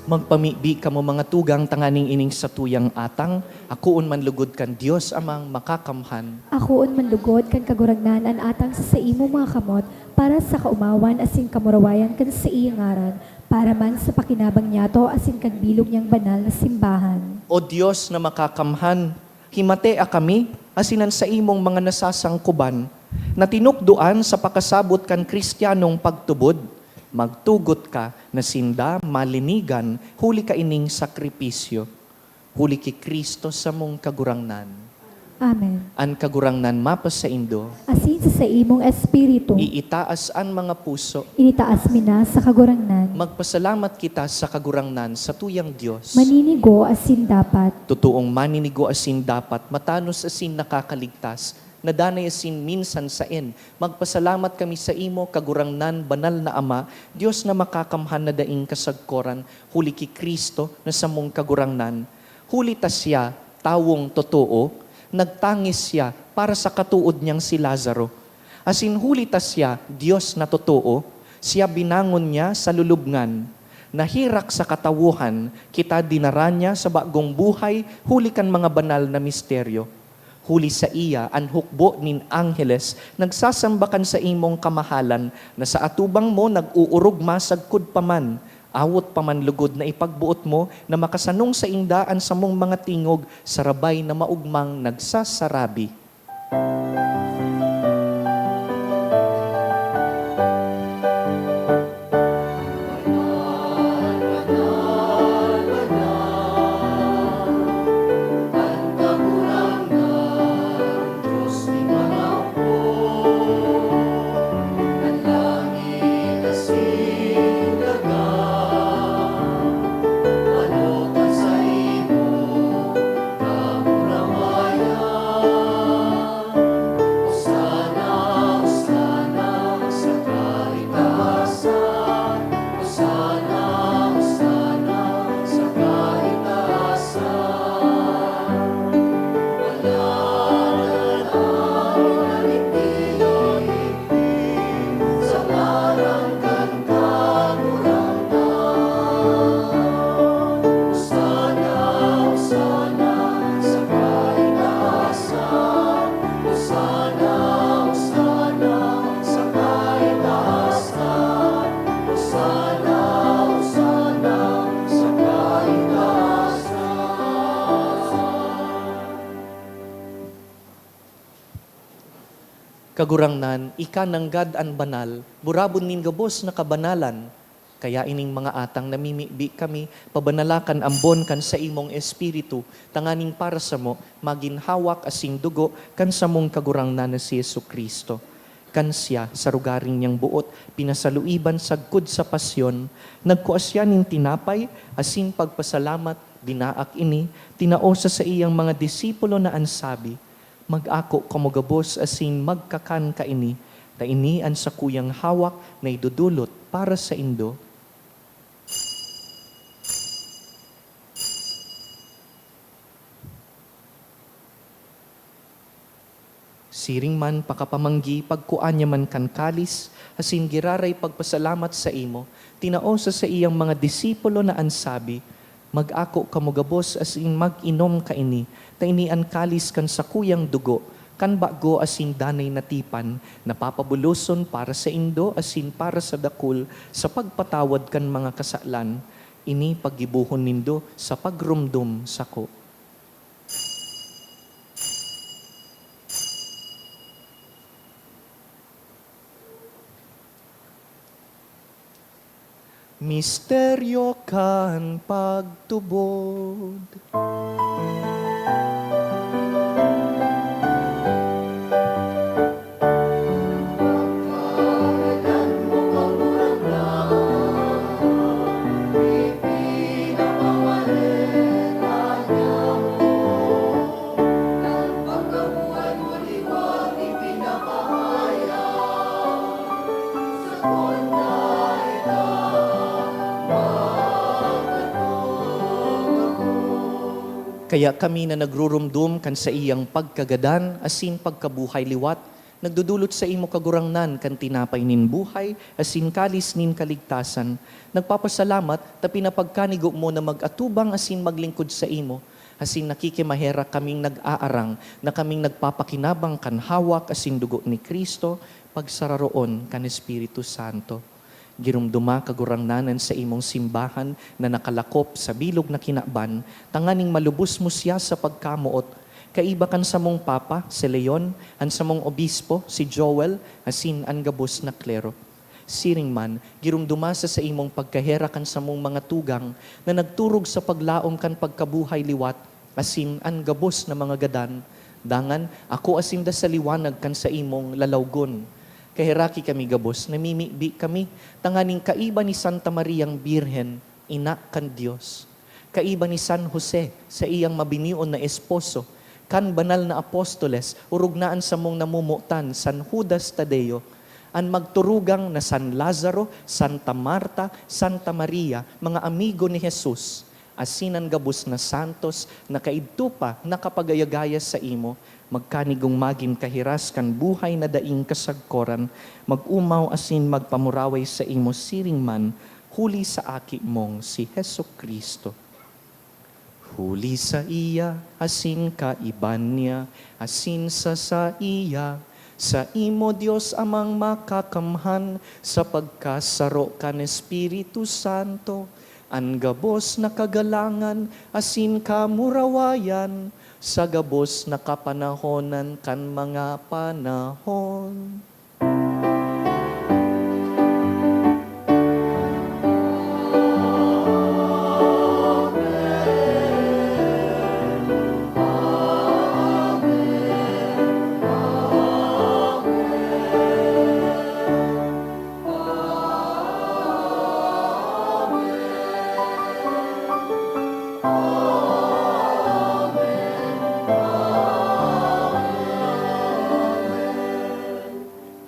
Magpamibi kamo mga tugang tanganing ining sa tuyang atang, akuon man lugod kan Dios amang makakamhan. Akoon manlugod kan kagurangnan an atang sa imo mga kamot para sa kaumawan asin kamurawayan kan sa iyang ngaran para man sa pakinabang niyato asin kan bilog niyang banal na simbahan. O Dios na makakamhan, himate a kami, asinan sa imong mga nasasangkuban, na tinukduan sa pakasabot kan Kristiyanong pagtubod. Magtugot ka na sinda, malinigan, huli ka ining sakripisyo. Huli ki Kristo sa mong kagurangnan. Amen. An kagurangnan mapas sa indo, Asin sa imong espiritu, iitaas an mga puso. initaas mina sa kagurangnan. Magpasalamat kita sa kagurangnan sa tuyang Diyos. Maninigo asin dapat, Totoong maninigo asin dapat, matanos asin nakakaligtas, nadanay asin minsan sain. Magpasalamat kami sa imo, kagurangnan, banal na Ama, Diyos na makakamhan na daing kasagkoran, huli ki Kristo na sa mong kagurangnan. Huli ta siya, tawong totoo, nagtangis siya para sa katuod niyang si Lazaro. Asin huli ta siya, Diyos na totoo, siya binangon niya sa lulubngan. Nahirak sa katawuhan, kita dinara niya sa bagong buhay, huli kan mga banal na misteryo. Huli sa iya, ang hukbo nin angheles, nagsasambakan sa imong kamahalan, na sa atubang mo nag-uurog masagkud paman, awot paman lugod na ipagbuot mo, na makasanong sa indaan sa mong mga tingog, sarabay na maugmang nagsasarabi. Kagurangnan, ika ng God an banal, burabon nin gabos na kabanalan. Kaya ining mga atang namimibi kami, pabanalakan ambon kan sa imong espiritu, tanganing para sa mo, maginhawak asing dugo, kan sa mong kagurangnan na si Yesu Kristo. Kan siya, sa rugaring niyang buot, pinasaluiban sagkod sa pasyon, nagkuasya nin tinapay, asin pagpasalamat, binaak ini, tinaosa sa iyang mga disipulo na ansabi, mag-ako kamugabos asin magkakan ka ini, ta ini ang sa kuyang hawak na idudulot para sa indo. Siring man pakapamanggi pagkuanya man kan kalis, asin giraray pagpasalamat sa imo, tinaosa sa iyang mga disipulo na ansabi, mag-ako kamugabos asin mag-inom ka ini, ta ini ang kalis kan sa kuyang dugo, kan bago asin danay natipan, napapabuluson para sa indo asin para sa dakul, sa pagpatawad kan mga kasalan, ini paggibuhon nindo sa pagrumdum sako. Misteryo kan pagtubod. Kaya kami na nagrurumdum kan sa iyang pagkagadan, asin pagkabuhay liwat, nagdudulot sa imo kagurangnan kan tinapay nin buhay, asin kalis nin kaligtasan. Nagpapasalamat, ta pinapagkanigo mo na mag-atubang asin maglingkod sa imo, asin nakikimahera kaming nag-aarang, na kaming nagpapakinabang kan hawak asin dugo ni Kristo, pagsararoon kan Espiritu Santo. Girumduma kagurangnanan sa imong simbahan na nakalakop sa bilog na kinaban, tanganing malubos mo siya sa pagkamuot. Kaiba kan sa mong papa, si Leon, an sa mong obispo, si Joel, asin an gabos na klero. Siring man, girumduma sa imong pagkahera kan sa mong mga tugang na nagturog sa paglaom kan pagkabuhay liwat, asin an gabos na mga gadan. Dangan, ako asin da sa liwanag kan sa imong lalawgon. Kahiraki kami gabos, namimibi kami, tanganing kaiba ni Santa Mariang Birhen, ina kan Diyos. Kaiba ni San Jose, sa iyang mabinion na esposo, kan banal na apostoles, urugnaan sa mong namumutan, San Judas Tadeo, an magturugang na San Lazaro, Santa Marta, Santa Maria, mga amigo ni Jesus, asinan gabos na santos, na kaidto pa, nakapagayagaya sa imo, magkanigong magin kahiras kan buhay na daing kasagkoran, mag-umaw asin magpamuraway sa imo siring man, huli sa aki mong si Hesu Kristo. Huli sa iya, asin kaiban niya, asin sa iya, sa imo Dios amang makakamhan, sa pagkasaro kan Espiritu Santo, an gabos na kagalangan, asin kamurawayan, sa gabos na kapanahonan kan mga panahon.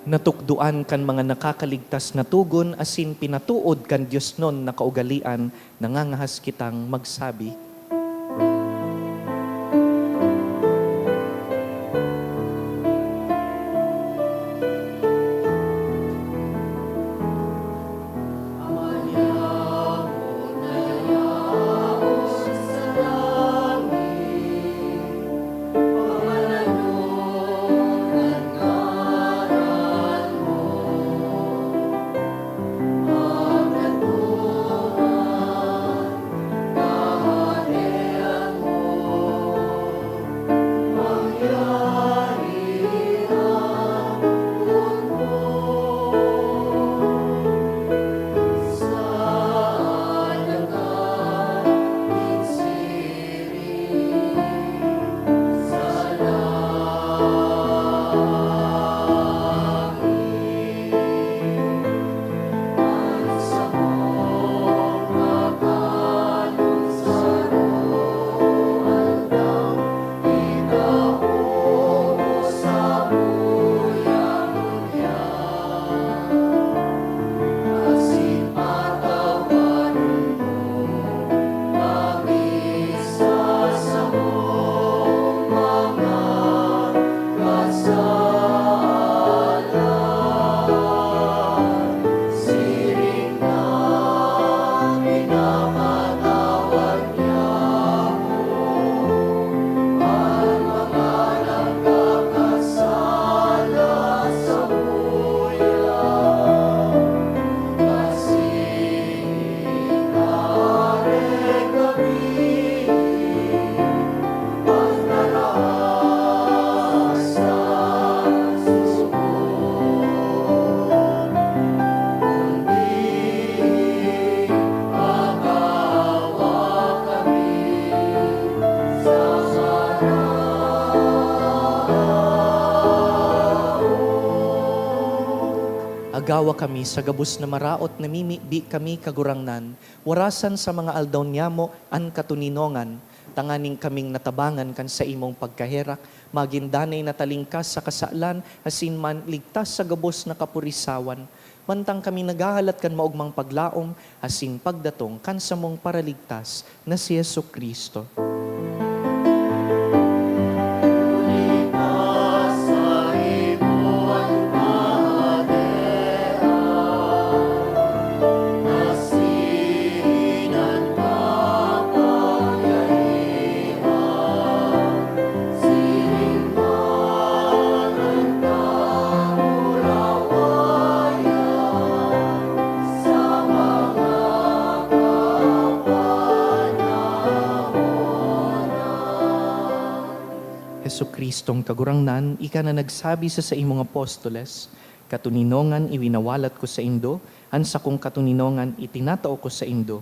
Natukduan kan mga nakakaligtas na tugon, asin pinatuod kan Diyos nun na kaugalian, nangangahas kitang magsabi. Agawa kami sa gabus na maraot na mimibi kami kagurangnan, warasan sa mga aldaw niyamo an katuninongan, tanganing kaming natabangan kan sa imong pagkaherak, magindanay na talingkas sa kasalan, asin man ligtas sa gabos na kapurisawan, mantang kami nagahalat kan maugmang paglaom, asin pagdatong kan sa mong paraligtas na si Yesu Kristo. Hesu Kristong kagurangnan, ika na nagsabi sa imong apostoles, katuninongan iwinawalat ko sa indo, an sa kong katuninongan itinatao ko sa indo.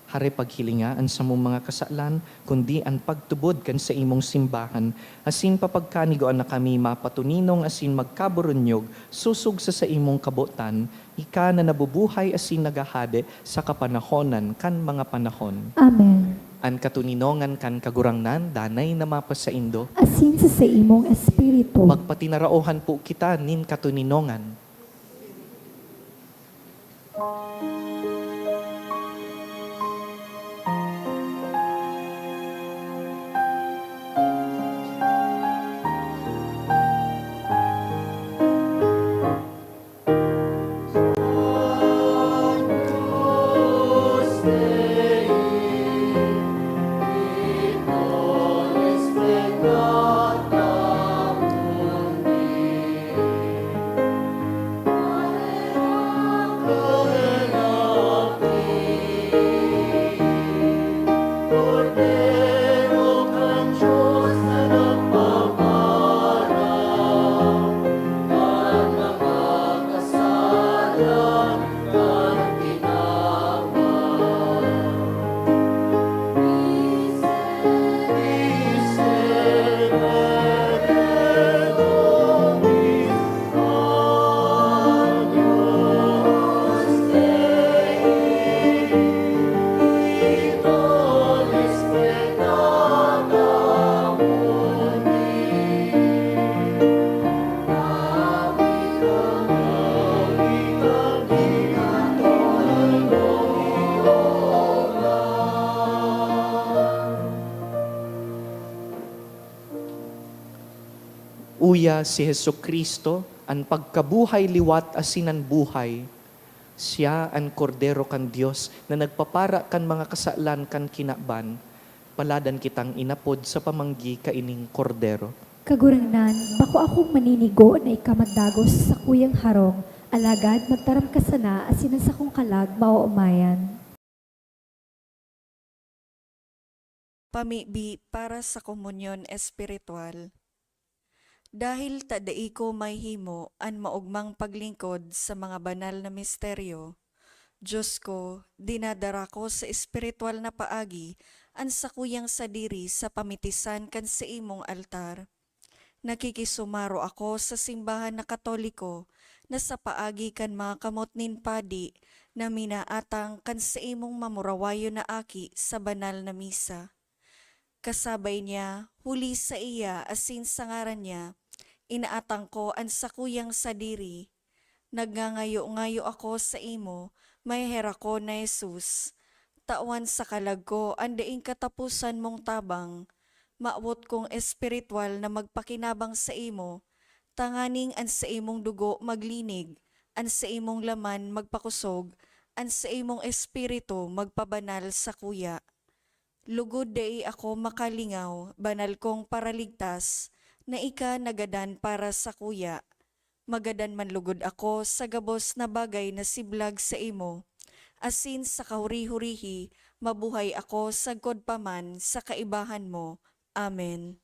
Hare paghilinga an sa mong mga kasalan, kundi an pagtubod kan sa imong simbahan, asin papagkanigoan na kami mapatuninong asin magkaburunyog, susug sa imong kabutan, ika na nabubuhay asin nagahade sa kapanahonan kan mga panahon. Amen. An katuninongan kan kagurangnan, danay na mapasaindo, Asin sa imong espiritu. magpatinaraohan po kita nin katuninongan. Uya si Hesu Kristo, ang pagkabuhay liwat asinan buhay. Siya ang kordero kan Dios na nagpapara kan mga kasalan kan kinaban. Paladan kitang inapod sa pamanggi kaining kordero. Kagurangnan, bako akong maninigo na ikamagdagos sa kuyang harong, alagad magtaram ka sana asinan sa kong kalag mauumayan. Pamibi para sa komunyon espiritual. Dahil tadai ko may himo an maugmang paglingkod sa mga banal na misteryo, Diyos ko, dinadara ko sa espiritual na paagi an sakuyang sadiri sa pamitisan kan sa imong altar. Nakikisumaro ako sa simbahan na Katoliko na sa paagi kan mga kamot nin padi na minaatang kan sa imong mamurawayo na aki sa banal na misa. Kasabay niya, huli sa iya asin sa ngaran niya, inaatang ko ang sakuyang sadiri. Nagngangayo-ngayo ako sa imo, may hera ko na Jesus. Tawan sa kalag ko, andaing katapusan mong tabang. Maawot kong espiritual na magpakinabang sa imo, tanganing an sa imong dugo maglinig, an sa imong laman magpakusog, an sa imong espiritu magpabanal sa kuya. Lugod dai ako makalingaw, banal kong paraligtas, na ika nagadan para sa kuya. Magadan man lugod ako sa gabos na bagay na siblag sa imo. Asin sa kahuri-hurihi, mabuhay ako sagkod paman sa kaibahan mo. Amen.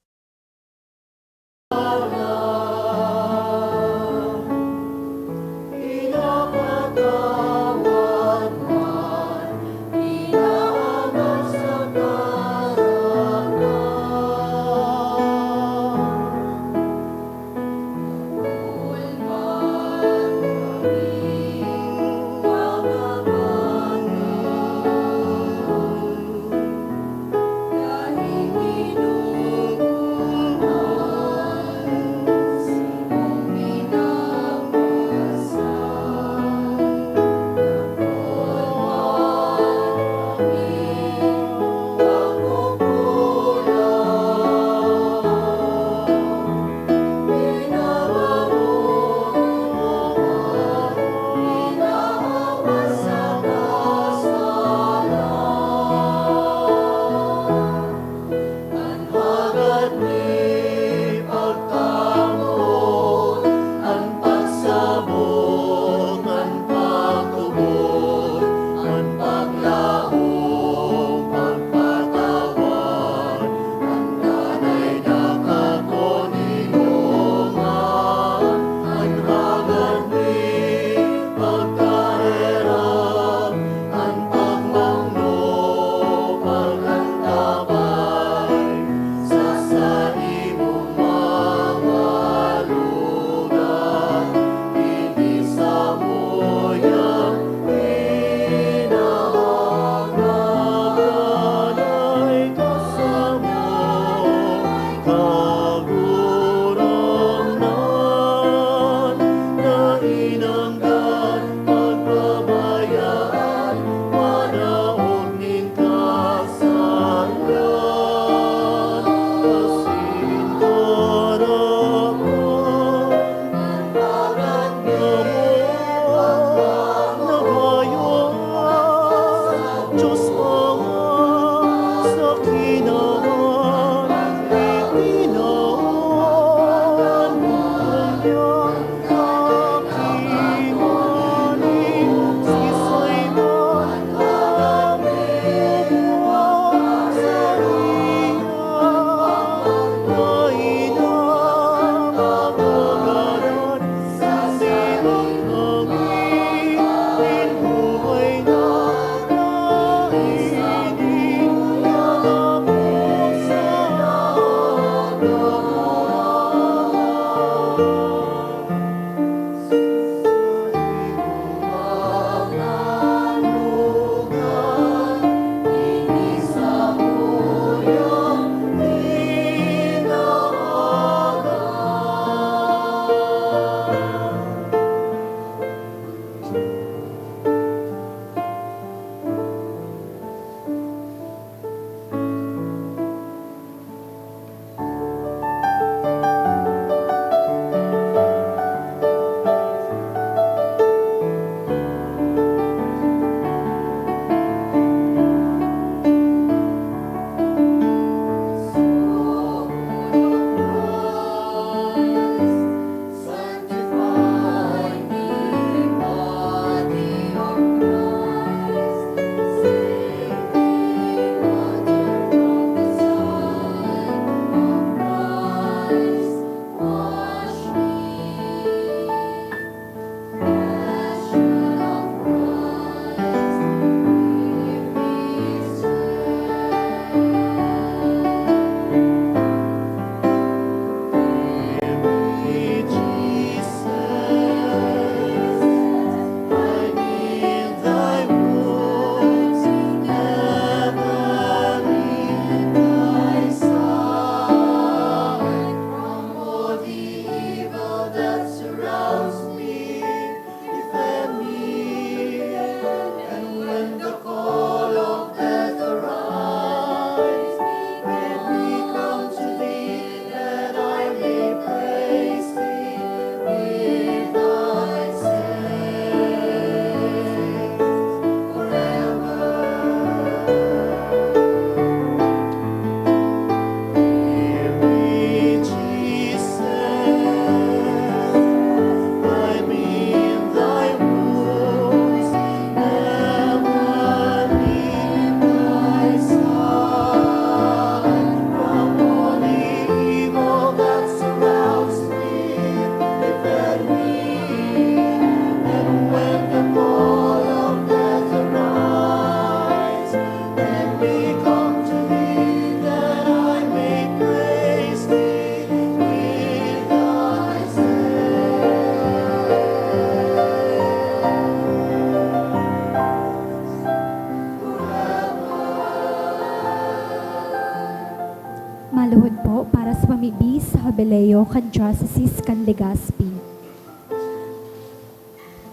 Galileo kan Diocese kan Legazpi.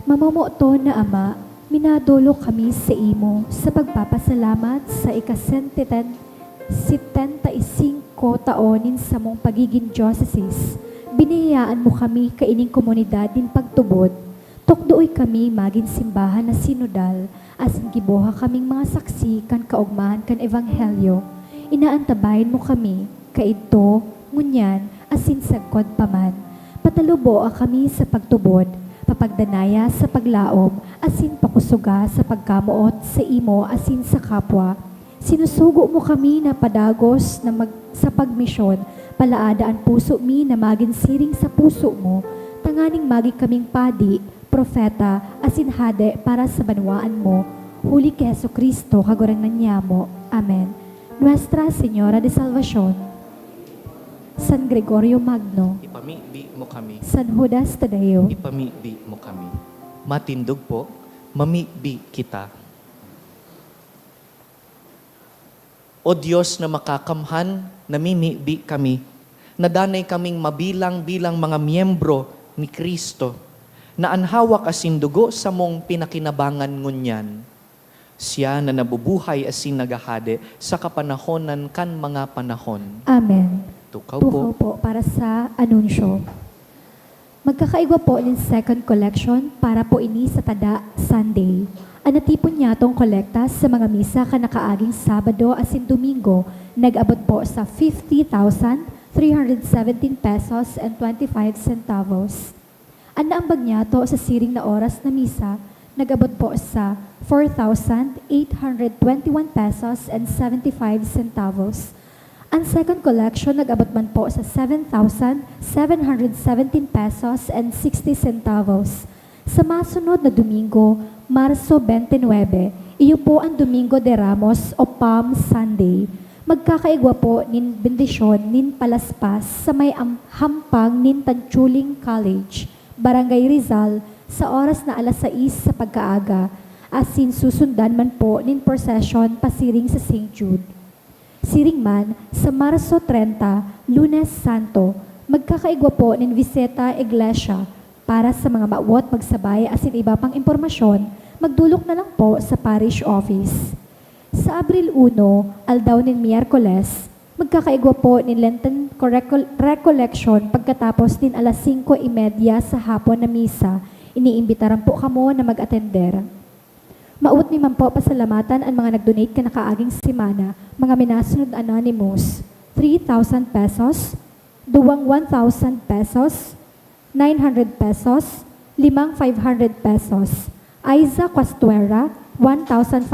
Mamamoto na Ama, minadulo kami sa imo sa pagpapasalamat sa ika-75 taonin sa mong pagiging diocese. Biniyayaan mo kami kaining komunidad din pagtubod. Tukdooy kami maging simbahan na sinodal, asin gibuha kaming mga saksi kan kaugmahan kan ebanghelyo. Inaantabayan mo kami, kaidto, ngunyan, asin sagkod paman. Patalubo kami sa pagtubod, papagdanaya sa paglaom, asin pakusuga sa pagkamuot sa imo asin sa kapwa. Sinusugo mo kami na padagos sa pagmisyon, palaada ang puso mi na maging siring sa puso mo, tanganing magi kaming padi, propeta, asin hade para sa banwaan mo. Huli kay Jesucristo, kaguranan niya mo. Amen. Nuestra Señora de Salvación, San Gregorio Magno, Ipamibi mo kami. San Judas Tadeo, Ipamibi mo kami. Matindog po, mamibi kita. O Diyos na makakamhan, namimibi kami. Nadanay kaming mabilang-bilang mga miyembro ni Kristo, na anhawak asin dugo sa mong pinakinabangan ngunyan. Siya na nabubuhay asin nagahade sa kapanahonan kan mga panahon. Amen. Tukaw Tukaw po. po para sa anunsyo. Magkakaigwa po ng second collection para po ini sa Tada Sunday. Anatipon niya tong kolekta sa mga misa kanakaaging Sabado asin Domingo, nag-abot po sa 50,317 pesos and 25 centavos. Ang naambag niya to sa siring na oras na misa, nag-abot po sa 4,821 pesos and 75 centavos. Ang second collection nag-abot man po sa 7,717 pesos and 60 centavos. Sa masunod na Domingo, Marso 29, iyo po ang Domingo de Ramos o Palm Sunday. Magkakaigwa po nin bendisyon nin palaspas sa may hampang nin Tanchuling College, Barangay Rizal, sa oras na alas 6 sa pagkaaga, asin susundan man po nin procession pasiring sa St. Jude. Siring man, sa Marso 30, Lunes Santo, magkakaigwa po nin Visita Iglesia para sa mga mawot magsabay asin iba pang impormasyon, magdulok na lang po sa parish office. Sa Abril 1, aldaw nin Miyerkules, magkakaigwa po nin Lenten Recollection pagkatapos din alas 5:30 sa hapon na misa. Iniimbitaran po kamo na mag-atender. Maut ni man po pasalamatan ang mga nag-donate ka nakaaging simana, mga minasunod anonymous, 3,000 pesos, duwang 1,000 pesos, 900 pesos, limang 500 pesos. Aiza Costuera, 1,500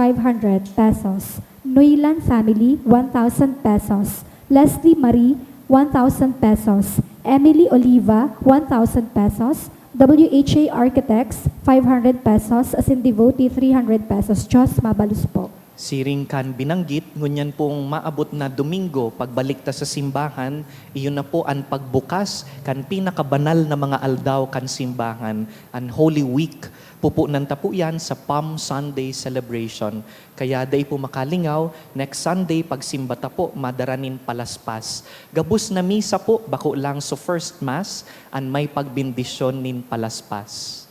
pesos. Nuilan Family, 1,000 pesos. Leslie Marie, 1,000 pesos. Emily Oliva, 1,000 pesos. WHA Architects, 500 pesos. As in devotee, 300 pesos. Diyos, mabalus po. Siring kan binanggit, ngunyan pong maabot na Domingo, pagbalik ta sa simbahan, iyon na po ang pagbukas kan pinakabanal na mga aldaw kan simbahan, ang Holy Week. Pupunan ta po yan sa Palm Sunday celebration. Kaya day po makalingaw, next Sunday, pagsimba ta po, madaranin palaspas. Gabus na misa po, bako lang sa first mass, ang may pagbindisyon nin palaspas.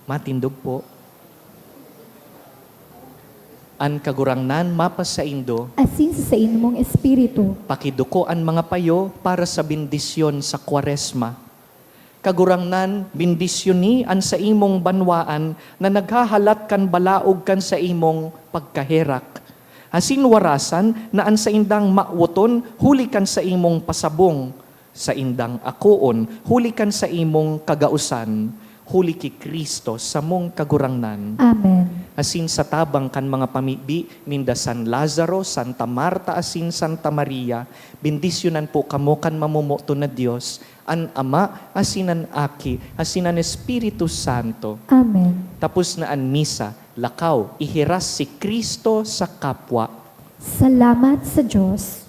Matindog po. An kagurangnan mapasaindo, Asin sa mong espiritu. pakiduko ang mga payo para sa bendisyon sa Kwaresma. Kagurangnan, bendisyoni an sa imong banwaan na naghahalat kan balaog kan sa imong pagkaherak. Asin warasan na an sa indang mauton, huli kan sa imong pasabong. Sa indang akoon, huli kan sa imong kagausan. Huli ki Kristo sa mong kagurangnan. Amen. Asin sa tabang kan mga pamibi, ninda San Lazaro, Santa Marta, asin Santa Maria, bendisyonan po kamo kan mamumuto na Diyos, an Ama, asin an Aki, asin an Espiritu Santo. Amen. Tapos na an misa, lakaw, ihiras si Kristo sa kapwa. Salamat sa Diyos.